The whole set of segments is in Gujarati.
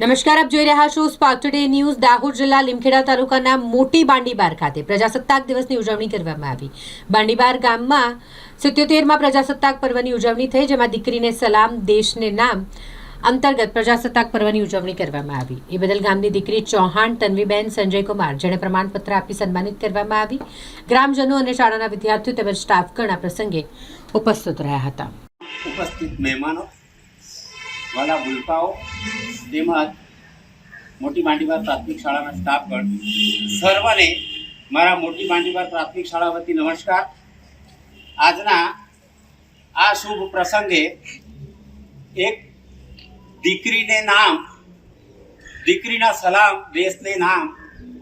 નમસ્કાર, આપ જોઈ રહ્યા છો સ્પાર્ક ટુડે ન્યૂઝ। દાહોદ જિલ્લા લીમખેડા તાલુકાના મોટી બાંડીબાર ખાતે પ્રજાસત્તાક દિવસની ઉજવણી કરવામાં આવી। બાંડીબાર ગામમાં 77માં પ્રજાસત્તાક પર્વની ઉજવણી થઈ, જેમાં દીકરીને સલામ દેશને નામ અંતર્ગત પ્રજાસત્તાક પર્વની ઉજવણી કરવામાં આવી। એ બદલ ગામની દીકરી ચૌહાણ તન્વીબેન સંજયકુમાર, જેણે પ્રમાણપત્ર આપી સન્માનિત કરવામાં આવી। ગ્રામજનો અને શાળાના વિદ્યાર્થીઓ તેમજ સ્ટાફગણ આ પ્રસંગે ઉપસ્થિત રહ્યા હતા। ઉપસ્થિત મહેમાનો, વાલા ભૂલકાઓ તેમજ મોટી બાંડીબાર પ્રાથમિક શાળાના સ્ટાફગણ સર્વને મારા મોટી બાંડીબાર પ્રાથમિક શાળા વતી નમસ્કાર। આજના આ શુભ પ્રસંગે એક દીકરીને નામ, દીકરીના સલામ દેશને નામ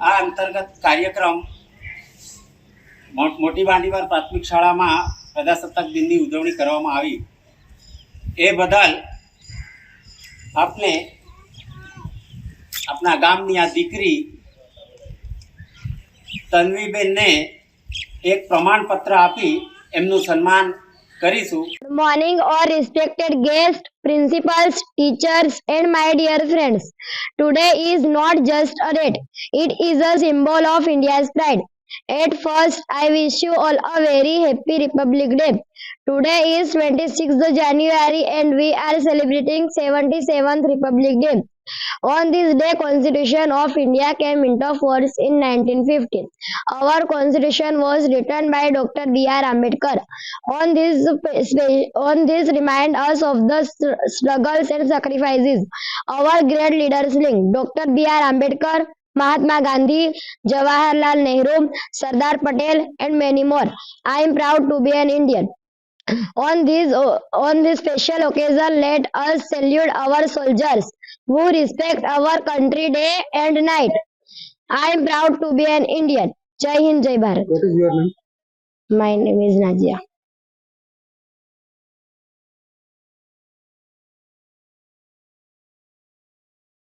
આ અંતર્ગત કાર્યક્રમ મોટી બાંડીબાર પ્રાથમિક શાળામાં પ્રજાસત્તાક દિનની ઉજવણી કરવામાં આવી। એ બદલ આપને આપણા ગામની આ દીકરી તન્વીબેનને એક પ્રમાણપત્ર આપી એમનું સન્માન કરીશું। Good morning, all respected guests, principals, teachers, and my dear friends. Today is not just a date; it is a symbol of India's pride. At first, I wish you all a very happy Republic Day. Today is 26th January and we are celebrating 77th Republic Day. On this day, Constitution of India came into force in 1915. Our Constitution was written by Dr. B.R. Ambedkar. On this remind us of the struggles and sacrifices our great leaders linked Dr. B.R. Ambedkar, Mahatma Gandhi, Jawaharlal Nehru, Sardar Patel, and many more. I am proud to be an Indian. On this special occasion, let us salute our soldiers who respect our country day and night. I am proud to be an Indian. Jai Hind, Jai Bharat. What is your name? My name is Najia.